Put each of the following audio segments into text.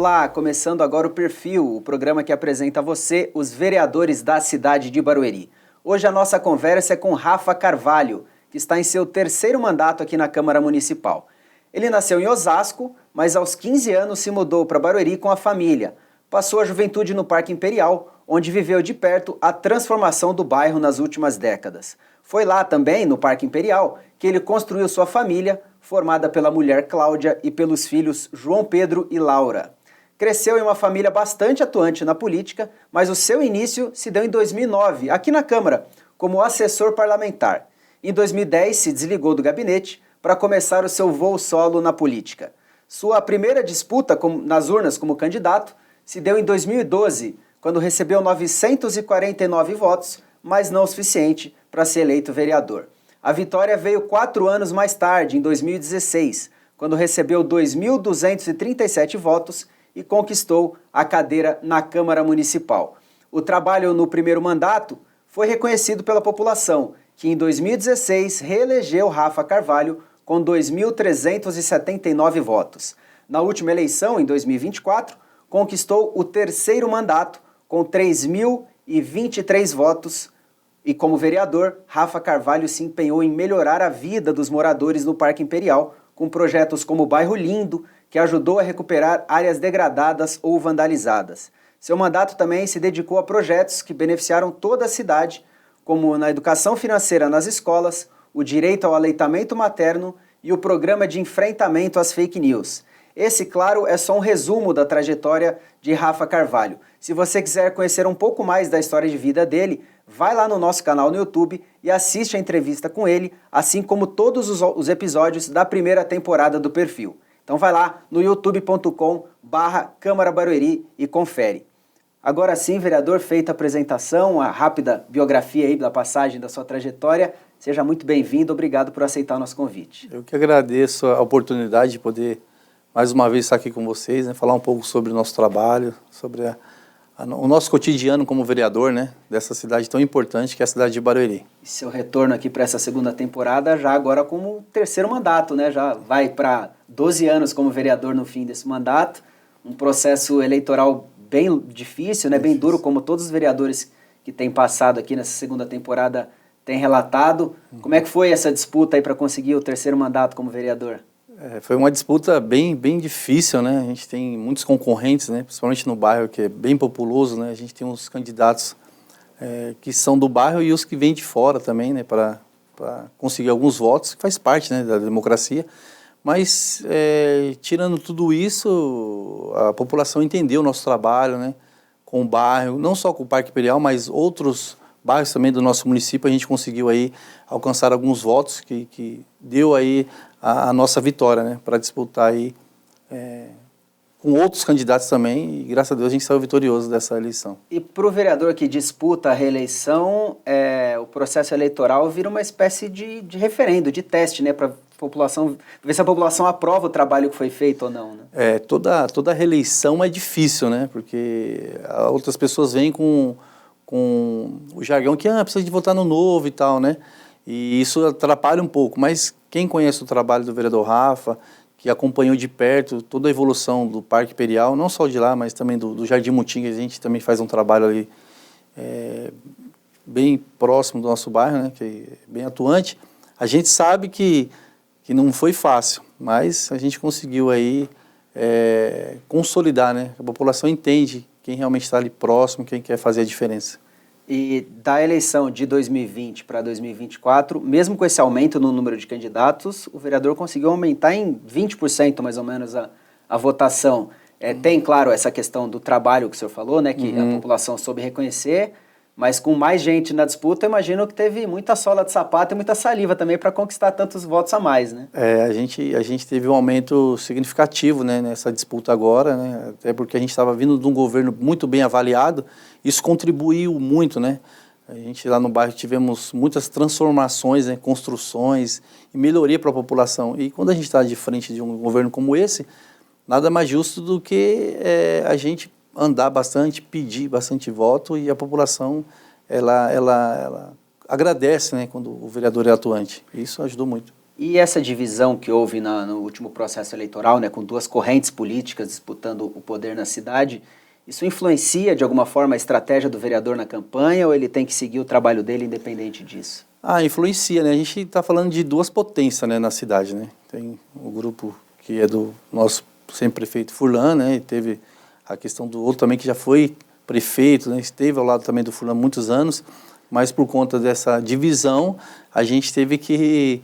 Olá, começando agora o Perfil, o programa que apresenta a você os vereadores da cidade de Barueri. Hoje a nossa conversa é com Rafa Carvalho, que está em seu terceiro mandato aqui na Câmara Municipal. Ele nasceu em Osasco, mas aos 15 anos se mudou para Barueri com a família. Passou a juventude no Parque Imperial, onde viveu de perto a transformação do bairro nas últimas décadas. Foi lá também, no Parque Imperial, que ele construiu sua família, formada pela mulher Cláudia e pelos filhos João Pedro e Laura. Cresceu em uma família bastante atuante na política, mas o seu início se deu em 2009, aqui na Câmara, como assessor parlamentar. Em 2010, se desligou do gabinete para começar o seu voo solo na política. Sua primeira disputa nas urnas como candidato se deu em 2012, quando recebeu 949 votos, mas não o suficiente para ser eleito vereador. A vitória veio 4 anos mais tarde, em 2016, quando recebeu 2.237 votos e conquistou a cadeira na Câmara Municipal. O trabalho no primeiro mandato foi reconhecido pela população, que em 2016 reelegeu Rafa Carvalho com 2.379 votos. Na última eleição, em 2024, conquistou o terceiro mandato com 3.023 votos. E como vereador, Rafa Carvalho se empenhou em melhorar a vida dos moradores no Parque Imperial, com projetos como o Bairro Lindo, que ajudou a recuperar áreas degradadas ou vandalizadas. Seu mandato também se dedicou a projetos que beneficiaram toda a cidade, como na educação financeira nas escolas, o direito ao aleitamento materno e o programa de enfrentamento às fake news. Esse, claro, é só um resumo da trajetória de Rafa Carvalho. Se você quiser conhecer um pouco mais da história de vida dele, vai lá no nosso canal no YouTube e assiste a entrevista com ele, assim como todos os episódios da primeira temporada do Perfil. Então vai lá no youtube.com/Câmara Barueri e confere. Agora sim, vereador, feita a apresentação, a rápida biografia aí da passagem da sua trajetória, seja muito bem-vindo, obrigado por aceitar o nosso convite. Eu que agradeço a oportunidade de poder mais uma vez estar aqui com vocês, né, falar um pouco sobre o nosso trabalho, sobre o nosso cotidiano como vereador, né, dessa cidade tão importante que é a cidade de Barueri. E seu retorno aqui para essa segunda temporada já agora como terceiro mandato, né, já vai para 12 anos como vereador no fim desse mandato, um processo eleitoral bem difícil, né, bem duro, como todos os vereadores que têm passado aqui nessa segunda temporada têm relatado. Como é que foi essa disputa aí para conseguir o terceiro mandato como vereador? Foi uma disputa bem difícil, né? A gente tem muitos concorrentes, né? Principalmente no bairro, que é bem populoso, né? A gente tem uns candidatos que são do bairro e os que vêm de fora também, né? Para conseguir alguns votos, que faz parte, né, da democracia. Mas, tirando tudo isso, a população entendeu o nosso trabalho, né? Com o bairro, não só com o Parque Imperial, mas outros bairros também do nosso município, a gente conseguiu aí alcançar alguns votos que deu aí a nossa vitória, né, para disputar aí com outros candidatos também, e graças a Deus a gente saiu vitorioso dessa eleição. E para o vereador que disputa a reeleição, o processo eleitoral vira uma espécie de referendo, de teste, né, para a população, ver se a população aprova o trabalho que foi feito ou não, né? Toda reeleição é difícil, né, porque outras pessoas vêm com o jargão que precisa de votar no novo e tal, né? E isso atrapalha um pouco, mas quem conhece o trabalho do vereador Rafa, que acompanhou de perto toda a evolução do Parque Imperial, não só de lá, mas também do Jardim Mutim, que a gente também faz um trabalho ali bem próximo do nosso bairro, né? Que é bem atuante, a gente sabe que não foi fácil, mas a gente conseguiu aí consolidar, né? A população entende quem realmente está ali próximo, quem quer fazer a diferença. E da eleição de 2020 para 2024, mesmo com esse aumento no número de candidatos, o vereador conseguiu aumentar em 20% mais ou menos a votação. Tem, claro, essa questão do trabalho que o senhor falou, né, que a população soube reconhecer, mas com mais gente na disputa, eu imagino que teve muita sola de sapato e muita saliva também para conquistar tantos votos a mais, né? A gente teve um aumento significativo, né, nessa disputa agora, né, até porque a gente estava vindo de um governo muito bem avaliado, isso contribuiu muito, né? A gente lá no bairro tivemos muitas transformações, né, construções e melhoria para a população. E quando a gente está de frente de um governo como esse, nada mais justo do que a gente andar bastante, pedir bastante voto, e a população ela agradece, né, quando o vereador é atuante. Isso ajudou muito. E essa divisão que houve no último processo eleitoral, né, com duas correntes políticas disputando o poder na cidade, isso influencia de alguma forma a estratégia do vereador na campanha ou ele tem que seguir o trabalho dele independente disso? Influencia, né? A gente está falando de duas potências, né, na cidade, né? Tem o grupo que é do nosso sempre prefeito Furlan, né? E teve a questão do outro também que já foi prefeito, né? Esteve ao lado também do Furlan há muitos anos, mas por conta dessa divisão a gente teve que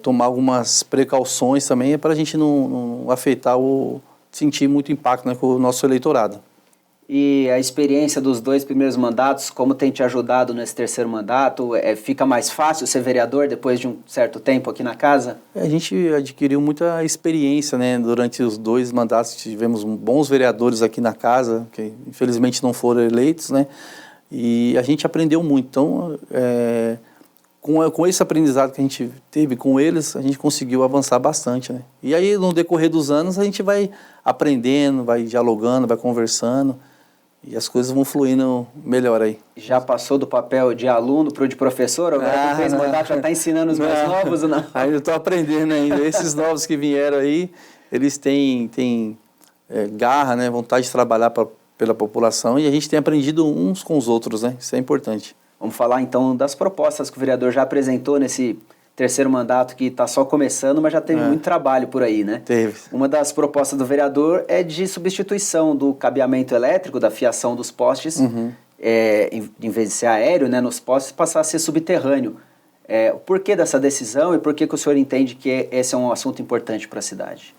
tomar algumas precauções também para a gente não afetar sentir muito impacto, né, com o nosso eleitorado. E a experiência dos 2 primeiros mandatos, como tem te ajudado nesse terceiro mandato? Fica mais fácil ser vereador depois de um certo tempo aqui na casa? A gente adquiriu muita experiência, né? Durante os 2 mandatos tivemos bons vereadores aqui na casa, que infelizmente não foram eleitos, né? E a gente aprendeu muito. Então, com esse aprendizado que a gente teve com eles, a gente conseguiu avançar bastante, né? E aí, no decorrer dos anos, a gente vai aprendendo, vai dialogando, vai conversando, e as coisas vão fluindo melhor aí. Já passou do papel de aluno para o de professor? Agora com 3 mandatos já está ensinando os mais novos ou não? Ainda estou aprendendo ainda. Esses novos que vieram aí, eles têm garra, né, vontade de trabalhar pela população, e a gente tem aprendido uns com os outros, né? Isso é importante. Vamos falar então das propostas que o vereador já apresentou nesse terceiro mandato que está só começando, mas já teve muito trabalho por aí, né? Teve. Uma das propostas do vereador é de substituição do cabeamento elétrico, da fiação dos postes, em vez de ser aéreo, né, nos postes, passar a ser subterrâneo. O porquê dessa decisão e por que o senhor entende que esse é um assunto importante para a cidade?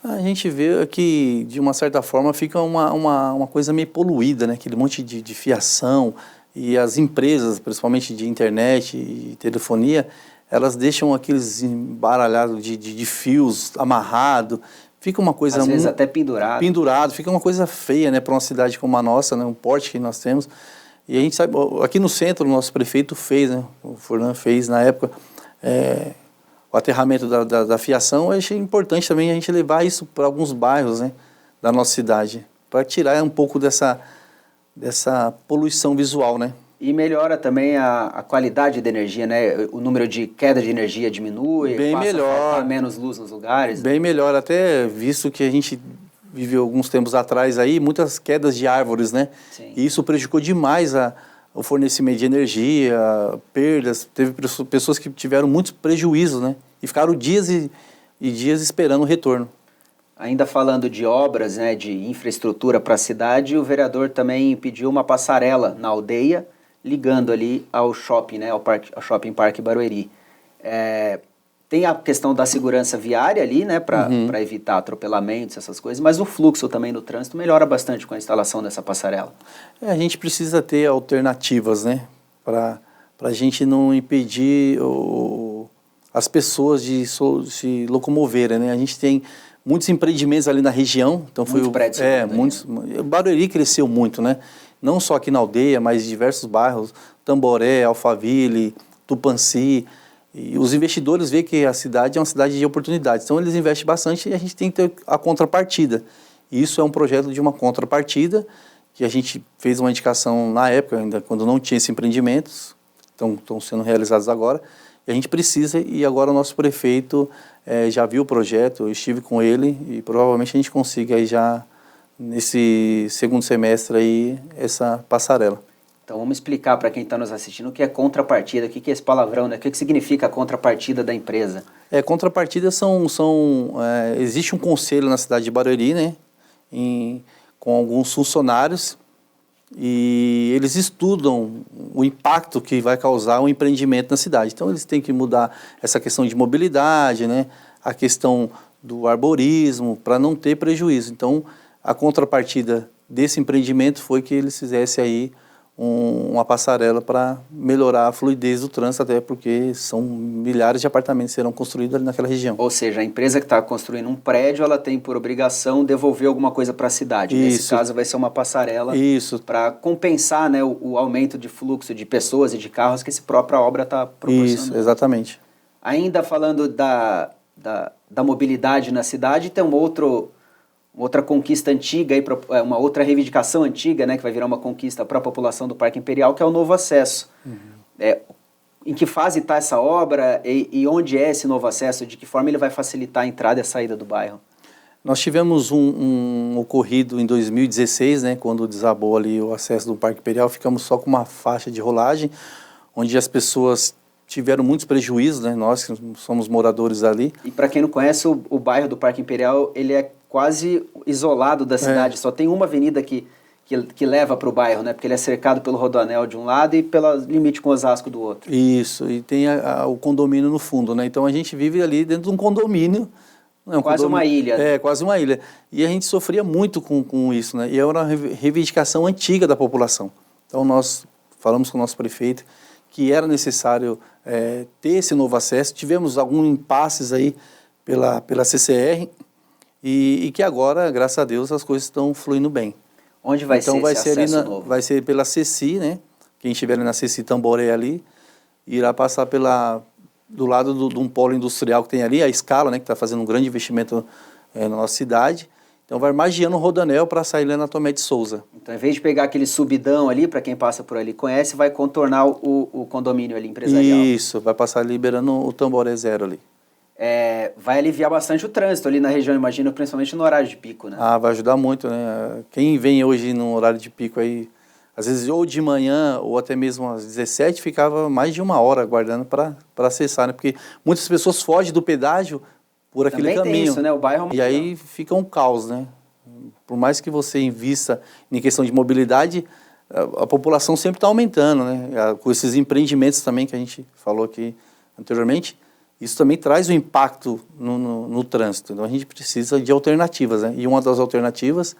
A gente vê que, de uma certa forma, fica uma coisa meio poluída, né? Aquele monte de fiação, e as empresas, principalmente de internet e telefonia, elas deixam aqueles embaralhados de fios amarrados, fica uma coisa... Às vezes até pendurado. Pendurado, fica uma coisa feia, né, para uma cidade como a nossa, né, um porte que nós temos. E a gente sabe, aqui no centro, o nosso prefeito fez, né, o Furlan fez na época, o aterramento da fiação. Eu achei importante também a gente levar isso para alguns bairros, né, da nossa cidade, para tirar um pouco dessa poluição visual, né? E melhora também a qualidade da energia, né? O número de queda de energia diminui, bem melhor, a faltar menos luz nos lugares. Bem melhor, até visto que a gente viveu alguns tempos atrás aí, muitas quedas de árvores, né? Sim. E isso prejudicou demais o fornecimento de energia, perdas. Teve pessoas que tiveram muitos prejuízos, né? E ficaram dias e dias esperando o retorno. Ainda falando de obras, né, de infraestrutura para a cidade, o vereador também pediu uma passarela na aldeia, ligando ali ao shopping, né, ao Shopping Parque Barueri. Tem a questão da segurança viária ali, né, para evitar atropelamentos, essas coisas, mas o fluxo também no trânsito melhora bastante com a instalação dessa passarela. A gente precisa ter alternativas, né, para a gente não impedir as pessoas de se locomoverem, né. A gente tem muitos empreendimentos ali na região, então muitos prédios. O Barueri cresceu muito, né? Não só aqui na aldeia, mas em diversos bairros, Tamboré, Alphaville, Tupanci. E os investidores veem que a cidade é uma cidade de oportunidades. Então eles investem bastante e a gente tem que ter a contrapartida. E isso é um projeto de uma contrapartida que a gente fez uma indicação na época, ainda quando não tinha esses empreendimentos, estão sendo realizados agora. E a gente precisa, e agora o nosso prefeito já viu o projeto, eu estive com ele e provavelmente a gente consiga aí já nesse segundo semestre aí essa passarela. Então vamos explicar para quem está nos assistindo o que é contrapartida, o que é esse palavrão, né? O que significa a contrapartida da empresa? Contrapartida existe um conselho na cidade de Barueri, né? Com alguns funcionários, e eles estudam o impacto que vai causar o empreendimento na cidade. Então eles têm que mudar essa questão de mobilidade, né? A questão do arborismo, para não ter prejuízo. Então a contrapartida desse empreendimento foi que eles fizessem aí uma passarela para melhorar a fluidez do trânsito, até porque são milhares de apartamentos que serão construídos ali naquela região. Ou seja, a empresa que está construindo um prédio, ela tem por obrigação devolver alguma coisa para a cidade. Isso. Nesse caso vai ser uma passarela para compensar, né, o aumento de fluxo de pessoas e de carros que essa própria obra está proporcionando. Isso, exatamente. Ainda falando da mobilidade na cidade, tem outra conquista antiga, uma outra reivindicação antiga, né, que vai virar uma conquista para a população do Parque Imperial, que é o novo acesso. em que fase está essa obra e onde é esse novo acesso? De que forma ele vai facilitar a entrada e a saída do bairro? Nós tivemos um ocorrido em 2016, né, quando desabou ali o acesso do Parque Imperial, ficamos só com uma faixa de rolagem, onde as pessoas tiveram muitos prejuízos, né, nós que somos moradores ali. E para quem não conhece, o bairro do Parque Imperial, ele é quase isolado da cidade, só tem uma avenida que leva para o bairro, né, porque ele é cercado pelo Rodoanel de um lado e pelo limite com Osasco do outro. Isso, e tem o condomínio no fundo, né, então a gente vive ali dentro de um condomínio. Quase uma ilha. É, quase uma ilha. E a gente sofria muito com isso, né? E era uma reivindicação antiga da população. Então nós falamos com o nosso prefeito que era necessário ter esse novo acesso. Tivemos alguns impasses aí pela CCR e que agora, graças a Deus, as coisas estão fluindo bem. Onde vai ser esse acesso novo? Vai ser pela CECI, né? Quem estiver ali na CECI Tamboré ali, irá passar do lado de um polo industrial que tem ali, a Scala, né, que está fazendo um grande investimento na nossa cidade. Então vai margeando o Rodoanel para sair lá na Tomé de Souza. Então, em vez de pegar aquele subidão ali, para quem passa por ali conhece, vai contornar o condomínio ali empresarial. Isso, vai passar liberando o Tamboré Zero ali. Vai aliviar bastante o trânsito ali na região, imagino, principalmente no horário de pico, né? Ah, vai ajudar muito, né? Quem vem hoje no horário de pico aí, às vezes ou de manhã ou até mesmo às 17, ficava mais de uma hora aguardando para acessar, né? Porque muitas pessoas fogem do pedágio por aquele Também caminho. Tem isso, né? O bairro é e aí fica um caos, né? Por mais que você invista em questão de mobilidade, a população sempre está aumentando, né? Com esses empreendimentos também que a gente falou aqui anteriormente, isso também traz um impacto no trânsito. Então a gente precisa de alternativas, né? E uma das alternativas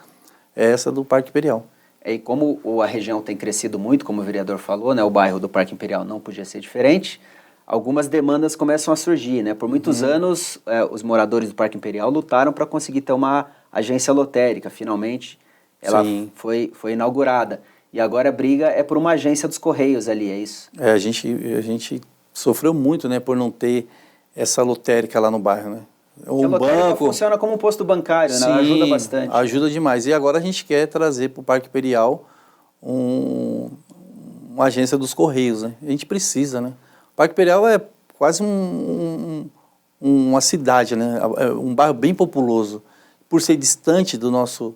é essa do Parque Imperial. E como a região tem crescido muito, como o vereador falou, né, o bairro do Parque Imperial não podia ser diferente, algumas demandas começam a surgir, né? Por muitos anos, os moradores do Parque Imperial lutaram para conseguir ter uma agência lotérica, finalmente ela foi inaugurada. E agora a briga é por uma agência dos Correios ali, é isso? A gente sofreu muito, né, por não ter essa lotérica lá no bairro, né? A lotérica funciona como um posto bancário, né? Ela ajuda bastante. Ajuda demais. E agora a gente quer trazer para o Parque Imperial uma agência dos Correios, né? A gente precisa, né? O Parque Imperial é quase uma cidade, né? É um bairro bem populoso. Por ser distante do nosso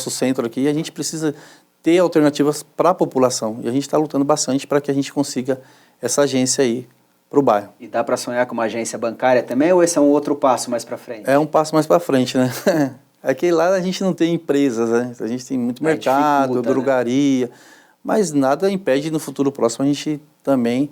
centro aqui, a gente precisa ter alternativas para a população. E a gente está lutando bastante para que a gente consiga essa agência aí para o bairro. E dá para sonhar com uma agência bancária também, ou esse é um outro passo mais para frente? É um passo mais para frente, né? É que lá a gente não tem empresas, né? A gente tem muito mercado, drogaria, né? Mas nada impede no futuro próximo a gente também...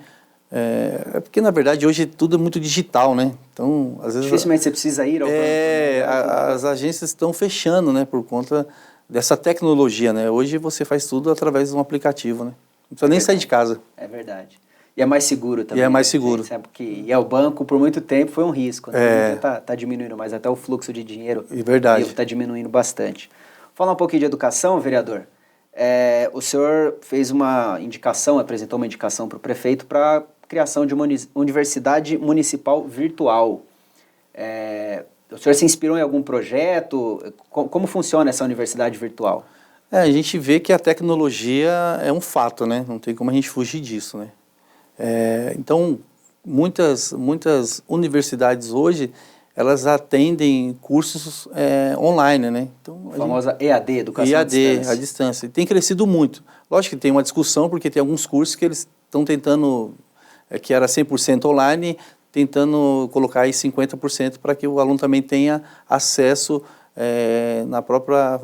porque, na verdade, hoje tudo é muito digital, né? Então, às vezes... Dificilmente você precisa ir ao banco. As agências estão fechando, né? Por conta dessa tecnologia, né? Hoje você faz tudo através de um aplicativo, né? Não precisa nem sair de casa. É verdade. E é mais seguro também. E é mais seguro. Sabe que ir ao banco por muito tempo foi um risco, né? Tá diminuindo mais, até o fluxo de dinheiro está diminuindo bastante. Falar um pouquinho de educação, vereador. O senhor fez apresentou uma indicação para o prefeito para a criação de uma universidade municipal virtual. O senhor se inspirou em algum projeto? Como funciona essa universidade virtual? A gente vê que a tecnologia é um fato, né? Não tem como a gente fugir disso, né? Então, muitas universidades hoje, elas atendem cursos online, né? Então, a famosa EAD, Educação à Distância. EAD, à distância. E tem crescido muito. Lógico que tem uma discussão, porque tem alguns cursos que eles estão tentando, que era 100% online, tentando colocar aí 50% para que o aluno também tenha acesso na própria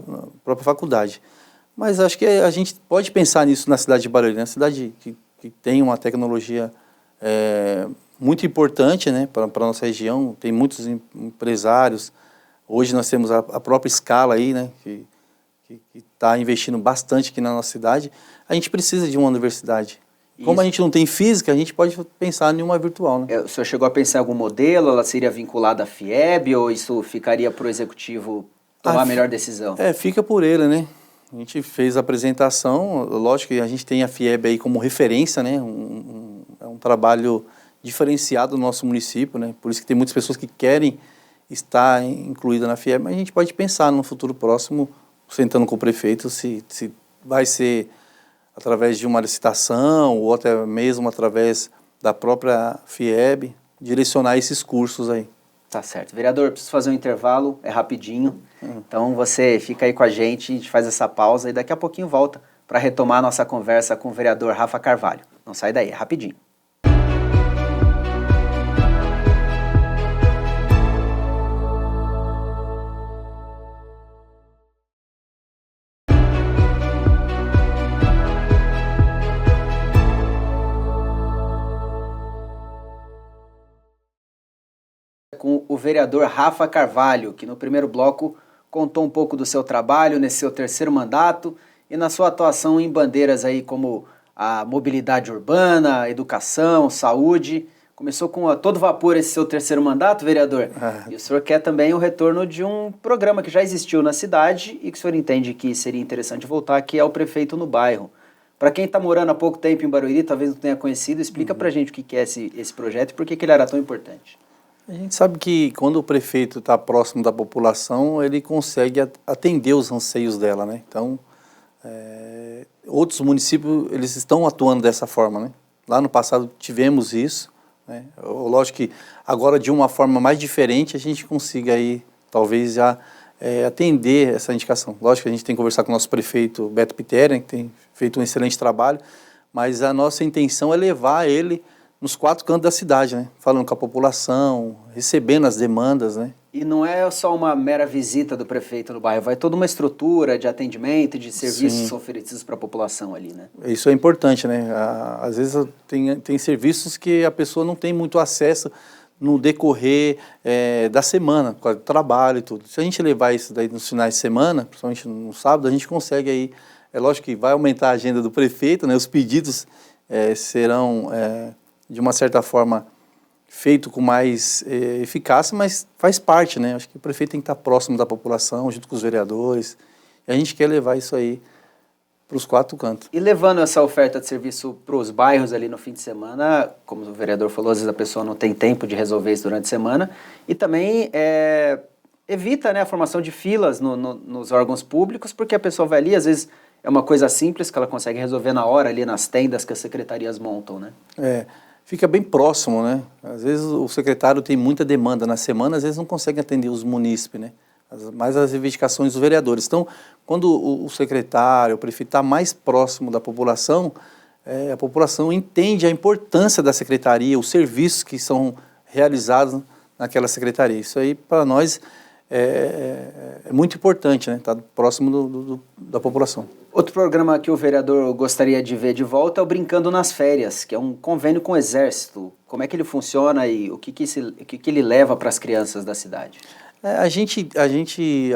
faculdade. Mas acho que a gente pode pensar nisso na cidade de Barueri, né? Cidade que tem uma tecnologia muito importante, né, para a nossa região, tem muitos empresários. Hoje nós temos a própria Scala aí, né, que está investindo bastante aqui na nossa cidade. A gente precisa de uma universidade. Como a gente não tem física, a gente pode pensar em uma virtual, né? O senhor chegou a pensar em algum modelo? Ela seria vinculada à FIEB ou isso ficaria para o executivo tomar a melhor decisão? Fica por ele, né? A gente fez a apresentação, lógico que a gente tem a FIEB aí como referência, né? É um trabalho diferenciado no nosso município, né? Por isso que tem muitas pessoas que querem estar incluídas na FIEB, mas a gente pode pensar no futuro próximo, sentando com o prefeito, se vai ser através de uma licitação ou até mesmo através da própria FIEB, direcionar esses cursos aí. Tá certo. Vereador, preciso fazer um intervalo, é rapidinho. Então você fica aí com a gente faz essa pausa e daqui a pouquinho volta para retomar a nossa conversa com o vereador Rafa Carvalho. Não sai daí, é rapidinho. Com o vereador Rafa Carvalho, que no primeiro bloco contou um pouco do seu trabalho nesse seu terceiro mandato e na sua atuação em bandeiras aí como a mobilidade urbana, a educação, saúde. Começou com todo vapor esse seu terceiro mandato, vereador, e o senhor quer também o retorno de um programa que já existiu na cidade e que o senhor entende que seria interessante voltar, que é o Prefeito no Bairro. Para quem está morando há pouco tempo em Barueri, talvez não tenha conhecido, explica para a gente o que é esse projeto e por que ele era tão importante. A gente sabe que quando o prefeito está próximo da população, ele consegue atender os anseios dela, né? Então, outros municípios, eles estão atuando dessa forma, né? Lá no passado tivemos isso, né? Lógico que agora de uma forma mais diferente a gente consiga aí, talvez já atender essa indicação. Lógico que a gente tem que conversar com o nosso prefeito Beto Piteri, que tem feito um excelente trabalho, mas a nossa intenção é levar ele nos 4 cantos da cidade, né? Falando com a população, recebendo as demandas, né? E não é só uma mera visita do prefeito no bairro, vai toda uma estrutura de atendimento e de serviços que são oferecidos para a população ali, né? Isso é importante, né? Às vezes tem serviços que a pessoa não tem muito acesso no decorrer da semana, com o trabalho e tudo. Se a gente levar isso daí nos finais de semana, principalmente no sábado, a gente consegue aí, é lógico que vai aumentar a agenda do prefeito, né? Os pedidos serão de uma certa forma, feito com mais eficácia, mas faz parte, né? Acho que o prefeito tem que estar próximo da população, junto com os vereadores, e a gente quer levar isso aí para os 4 cantos. E levando essa oferta de serviço para os bairros ali no fim de semana, como o vereador falou, às vezes a pessoa não tem tempo de resolver isso durante a semana, e também evita, né, a formação de filas nos órgãos públicos, porque a pessoa vai ali, às vezes é uma coisa simples que ela consegue resolver na hora ali nas tendas que as secretarias montam, né? Fica bem próximo, né? Às vezes o secretário tem muita demanda na semana, às vezes não consegue atender os munícipes, né? Mais as reivindicações dos vereadores. Então, quando o secretário, o prefeito está mais próximo da população, a população entende a importância da secretaria, os serviços que são realizados naquela secretaria. Isso aí, para nós, é muito importante, né? Estar próximo da população. Outro programa que o vereador gostaria de ver de volta é o Brincando nas Férias, que é um convênio com o Exército. Como é que ele funciona e o que ele leva para as crianças da cidade? A gente,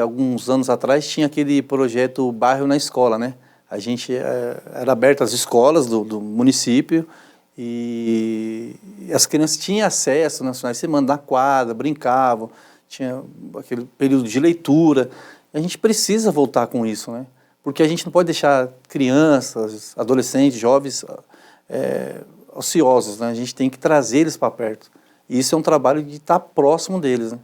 alguns anos atrás, tinha aquele projeto Bairro na Escola, né? A gente era aberto às escolas do município e as crianças tinham acesso nas finais de semana, na quadra, brincavam, tinha aquele período de leitura. A gente precisa voltar com isso, né? Porque a gente não pode deixar crianças, adolescentes, jovens ociosos, né? A gente tem que trazer eles para perto. E isso é um trabalho de estar próximo deles, né?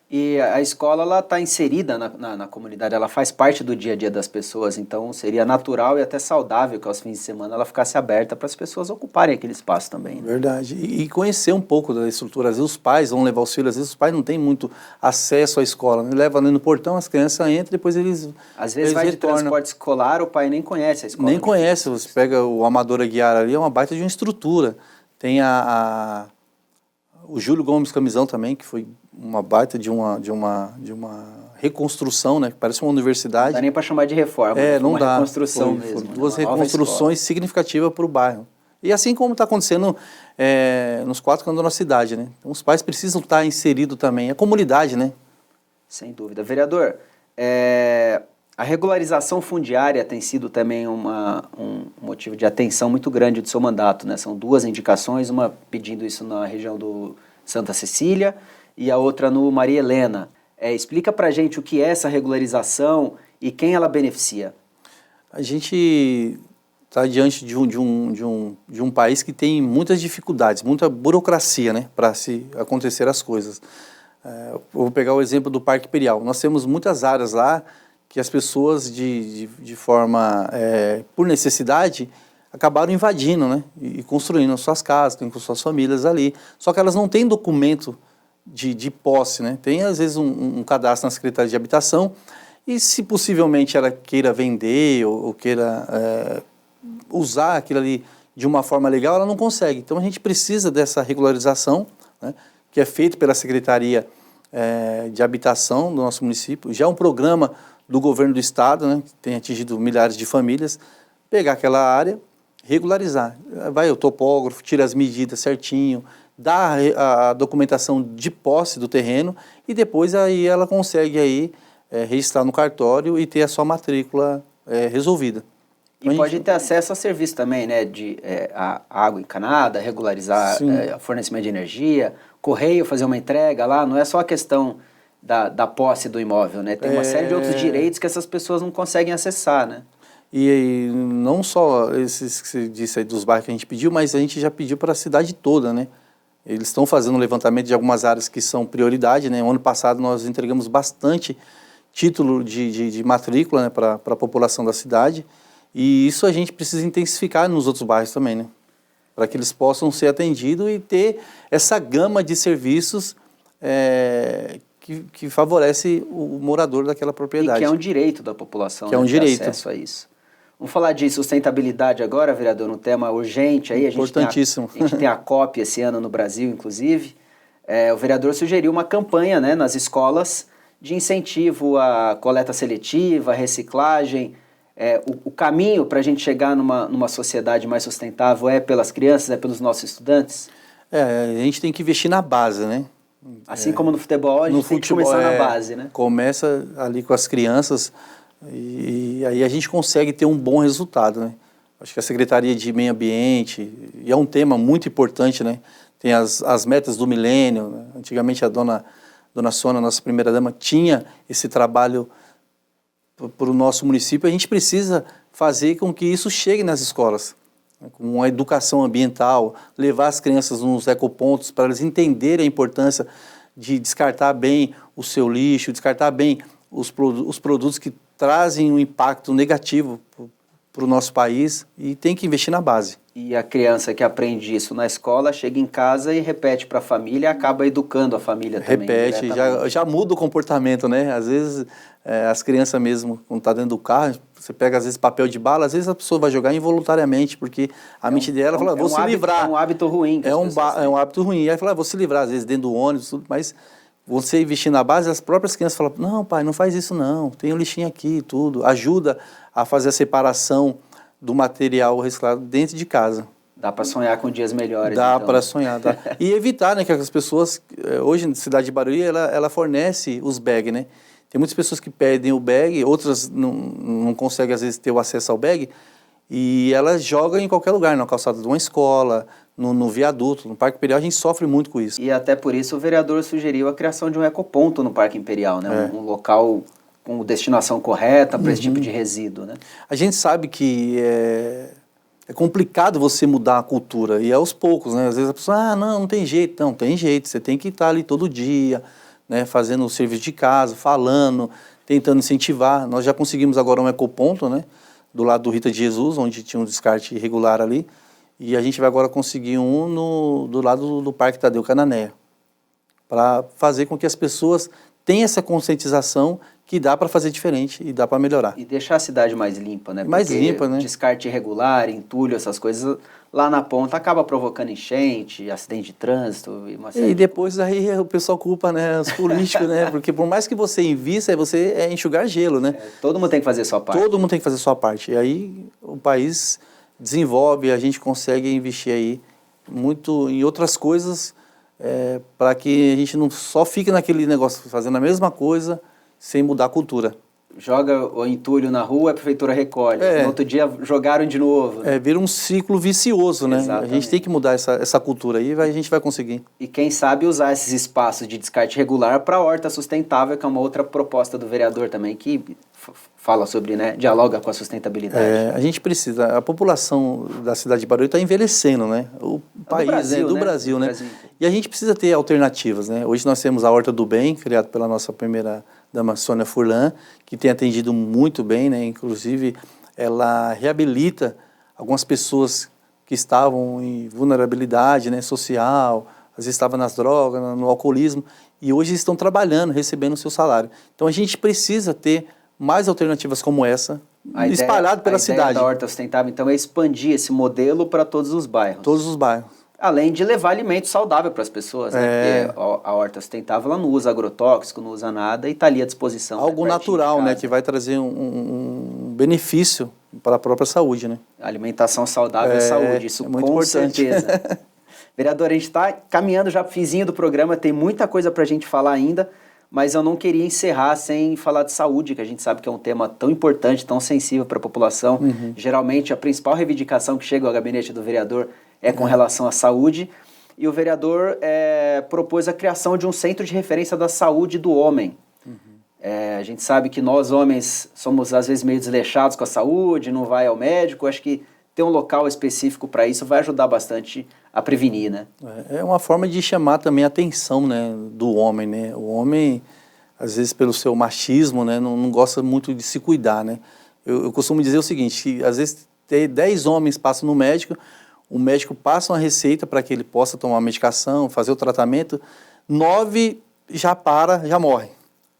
E a escola, ela está inserida na comunidade, ela faz parte do dia a dia das pessoas, então seria natural e até saudável que aos fins de semana ela ficasse aberta para as pessoas ocuparem aquele espaço também, né? Verdade. E conhecer um pouco da estrutura. Às vezes os pais vão levar os filhos, às vezes os pais não têm muito acesso à escola, né? Leva ali no portão, as crianças entram, depois eles às vezes vai retornam. De transporte escolar, o pai nem conhece a escola. Nem conhece, você pega o Amador Aguiar ali, é uma baita de uma estrutura. Tem o Júlio Gomes Camisão também, que foi uma baita de uma reconstrução, né? Que parece uma universidade. Não dá nem para chamar de reforma, não uma dá. Reconstrução mesmo. Foi duas reconstruções significativas para o bairro. E assim como está acontecendo nos 4 cantos da nossa cidade, né? Então, os pais precisam estar inseridos também, a comunidade, né? Sem dúvida. Vereador, a regularização fundiária tem sido também um motivo de atenção muito grande do seu mandato, né? São 2 indicações, uma pedindo isso na região do Santa Cecília e a outra no Maria Helena. Explica pra gente o que é essa regularização e quem ela beneficia. A gente está diante de um país que tem muitas dificuldades, muita burocracia, né, para se acontecer as coisas. Vou pegar o exemplo do Parque Imperial. Nós temos muitas áreas lá que as pessoas, de forma, por necessidade, acabaram invadindo, né? E construindo as suas casas, tem com suas famílias ali. Só que elas não têm documento de posse, né? Tem, às vezes, um cadastro na Secretaria de Habitação e, se possivelmente ela queira vender ou queira usar aquilo ali de uma forma legal, ela não consegue. Então, a gente precisa dessa regularização, né? Que é feito pela Secretaria de Habitação do nosso município. Já é um programa do governo do estado, né? Que tem atingido milhares de famílias. Pegar aquela área, regularizar. Vai o topógrafo, tira as medidas certinho, dá a documentação de posse do terreno e depois aí ela consegue aí, registrar no cartório e ter a sua matrícula resolvida. E então, pode ter acesso a serviço também, né? De a água encanada, regularizar fornecimento de energia, correio, fazer uma entrega lá. Não é só a questão da posse do imóvel, né? Tem uma série de outros direitos que essas pessoas não conseguem acessar, né? E não só esses que você disse aí dos bairros que a gente pediu, mas a gente já pediu para a cidade toda, né? Eles estão fazendo um levantamento de algumas áreas que são prioridade, né? O ano passado nós entregamos bastante título de matrícula, né, para a população da cidade, e isso a gente precisa intensificar nos outros bairros também, né? Para que eles possam ser atendidos e ter essa gama de serviços que favorece o morador daquela propriedade. E que é um direito da população, que é um direito. Ter acesso a isso. Vamos falar de sustentabilidade agora, vereador, um tema urgente aí. Importantíssimo. A gente tem a COP esse ano no Brasil, inclusive. O vereador sugeriu uma campanha, né, nas escolas de incentivo à coleta seletiva, reciclagem. O caminho para a gente chegar numa sociedade mais sustentável é pelas crianças, é pelos nossos estudantes? A gente tem que investir na base, né? Assim como no futebol, a gente tem que começar na base, né? Começa ali com as crianças e aí a gente consegue ter um bom resultado, né? Acho que a Secretaria de Meio Ambiente, e é um tema muito importante, né? Tem as metas do milênio, né? Antigamente a dona Sônia, nossa primeira-dama, tinha esse trabalho para o nosso município. A gente precisa fazer com que isso chegue nas escolas, né? Com uma educação ambiental, levar as crianças nos ecopontos para eles entenderem a importância de descartar bem o seu lixo, descartar bem os produtos que trazem um impacto negativo para o nosso país, e tem que investir na base. E a criança que aprende isso na escola chega em casa e repete para a família e acaba educando a família também. Repete, já muda o comportamento, né? Às vezes as crianças mesmo, quando está dentro do carro, você pega às vezes papel de bala, às vezes a pessoa vai jogar involuntariamente, porque a mente dela fala, vou se livrar. É um hábito ruim. É um hábito ruim. E aí fala, vou se livrar, às vezes dentro do ônibus, tudo, mas você investir na base, as próprias crianças falam, não, pai, não faz isso não, tem um lixinho aqui e tudo. Ajuda a fazer a separação do material reciclado dentro de casa. Dá para sonhar com dias melhores. Dá para sonhar, dá. E evitar, né, que as pessoas, hoje na cidade de Barueri, ela fornece os bags, né? Tem muitas pessoas que pedem o bag, outras não conseguem, às vezes, ter o acesso ao bag, e elas jogam em qualquer lugar, na calçada de uma escola, no viaduto, no Parque Imperial. A gente sofre muito com isso. E até por isso o vereador sugeriu a criação de um ecoponto no Parque Imperial, né? Um local com destinação correta para esse tipo de resíduo, né? A gente sabe que é complicado você mudar a cultura, e aos poucos, né? Às vezes a pessoa, não tem jeito. Não, tem jeito, você tem que estar ali todo dia, né? Fazendo o serviço de casa, falando, tentando incentivar. Nós já conseguimos agora um ecoponto, né? Do lado do Rita de Jesus, onde tinha um descarte irregular ali, e a gente vai agora conseguir um do lado do Parque Tadeu Cananéia, para fazer com que as pessoas tenham essa conscientização que dá para fazer diferente e dá para melhorar. E deixar a cidade mais limpa, né? Mais limpa, né? Descarte irregular, entulho, essas coisas, lá na ponta acaba provocando enchente, acidente de trânsito e uma série. E depois aí o pessoal culpa, né, os políticos, né? Porque por mais que você invista, você enxugar gelo, né? Todo mundo tem que fazer a sua parte. Todo mundo tem que fazer a sua parte. E aí o país desenvolve, a gente consegue investir aí muito em outras coisas, para que a gente não só fique naquele negócio fazendo a mesma coisa sem mudar a cultura. Joga o entulho na rua, a prefeitura recolhe. No outro dia jogaram de novo. Né? Vira um ciclo vicioso, né? Exatamente. A gente tem que mudar essa cultura aí, a gente vai conseguir. E quem sabe usar esses espaços de descarte regular para a horta sustentável, que é uma outra proposta do vereador também, que fala sobre, né, dialoga com a sustentabilidade. A gente precisa, a população da cidade de Barueri está envelhecendo, né? O país do Brasil, né? E a gente precisa ter alternativas, né? Hoje nós temos a Horta do Bem, criada pela nossa primeira-dama Sônia Furlan, que tem atendido muito bem, né? Inclusive, ela reabilita algumas pessoas que estavam em vulnerabilidade, né, social, às vezes estavam nas drogas, no alcoolismo, e hoje estão trabalhando, recebendo o seu salário. Então a gente precisa ter mais alternativas como essa, espalhado pela cidade. A ideia da Horta Sustentável, então, é expandir esse modelo para todos os bairros. Todos os bairros. Além de levar alimento saudável para as pessoas, né? Porque a Horta Sustentável ela não usa agrotóxico, não usa nada e está ali à disposição. Algo natural, né? Que vai trazer um benefício para a própria saúde, né? Alimentação saudável é saúde, isso muito com importante. certeza. Vereador, a gente está caminhando já pro finzinho do programa, tem muita coisa para a gente falar ainda, mas eu não queria encerrar sem falar de saúde, que a gente sabe que é um tema tão importante, tão sensível para a população. Geralmente, a principal reivindicação que chega ao gabinete do vereador é com relação à saúde, e o vereador propôs a criação de um centro de referência da saúde do homem. A gente sabe que nós, homens, somos às vezes meio desleixados com a saúde, não vai ao médico, acho que ter um local específico para isso vai ajudar bastante a prevenir, né? É uma forma de chamar também a atenção, né, do homem, né? O homem, às vezes pelo seu machismo, né, não gosta muito de se cuidar, né? Eu costumo dizer o seguinte, que às vezes 10 homens passam no médico, o médico passa uma receita para que ele possa tomar uma medicação, fazer o tratamento, 9 já morre.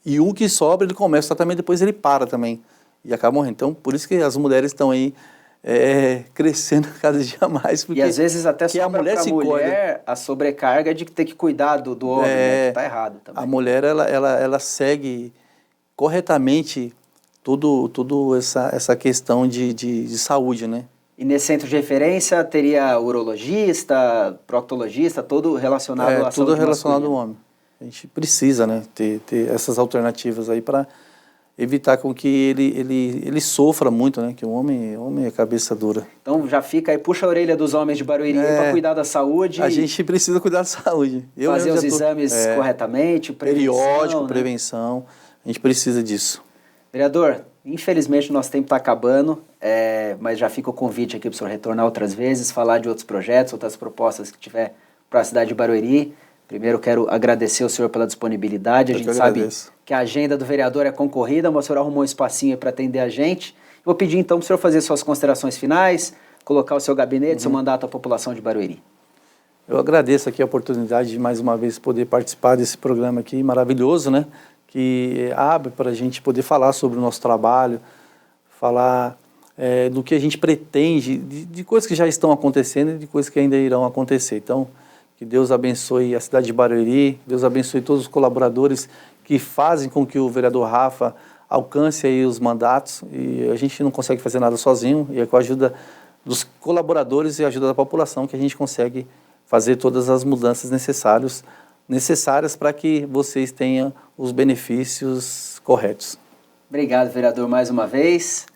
E um que sobra, ele começa o tratamento, depois ele para também e acaba morrendo. Então, por isso que as mulheres estão aí crescendo cada dia mais. Porque e às vezes até sobra para a mulher a sobrecarga de ter que cuidar do homem, né? Que está errado também. A mulher, ela segue corretamente tudo essa questão de saúde, né? E nesse centro de referência teria urologista, proctologista, todo relacionado à saúde tudo relacionado masculina. ao homem. A gente precisa, né, ter essas alternativas aí para evitar com que ele sofra muito, né, que o homem é cabeça dura. Então já fica aí, puxa a orelha dos homens de Barueri para cuidar da saúde. A gente precisa cuidar da saúde. Fazer os exames corretamente, periódico, né? Prevenção, a gente precisa disso. Vereador, infelizmente o nosso tempo está acabando, mas já fica o convite aqui para o senhor retornar outras vezes, falar de outros projetos, outras propostas que tiver para a cidade de Barueri. Primeiro, quero agradecer ao senhor pela disponibilidade. A gente sabe que a agenda do vereador é concorrida, mas o senhor arrumou um espacinho para atender a gente. Vou pedir, então, para o senhor fazer suas considerações finais, colocar o seu gabinete, seu mandato à população de Barueri. Eu agradeço aqui a oportunidade de, mais uma vez, poder participar desse programa aqui maravilhoso, né? Que abre para a gente poder falar sobre o nosso trabalho, falar do que a gente pretende, de coisas que já estão acontecendo e de coisas que ainda irão acontecer. Então, que Deus abençoe a cidade de Barueri, Deus abençoe todos os colaboradores que fazem com que o vereador Rafa alcance aí os mandatos, e a gente não consegue fazer nada sozinho, e é com a ajuda dos colaboradores e a ajuda da população que a gente consegue fazer todas as mudanças necessárias para que vocês tenham os benefícios corretos. Obrigado, vereador, mais uma vez.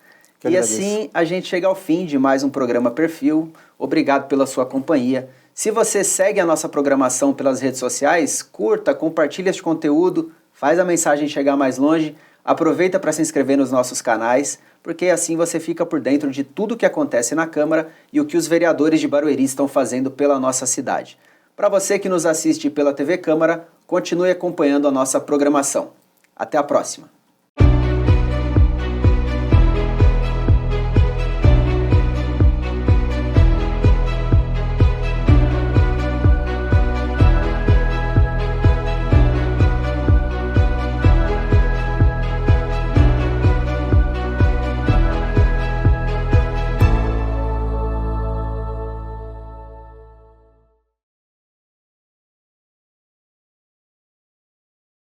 E assim a gente chega ao fim de mais um programa Perfil. Obrigado pela sua companhia. Se você segue a nossa programação pelas redes sociais, curta, compartilha este conteúdo, faz a mensagem chegar mais longe, aproveita para se inscrever nos nossos canais, porque assim você fica por dentro de tudo o que acontece na Câmara e o que os vereadores de Barueri estão fazendo pela nossa cidade. Para você que nos assiste pela TV Câmara, continue acompanhando a nossa programação. Até a próxima!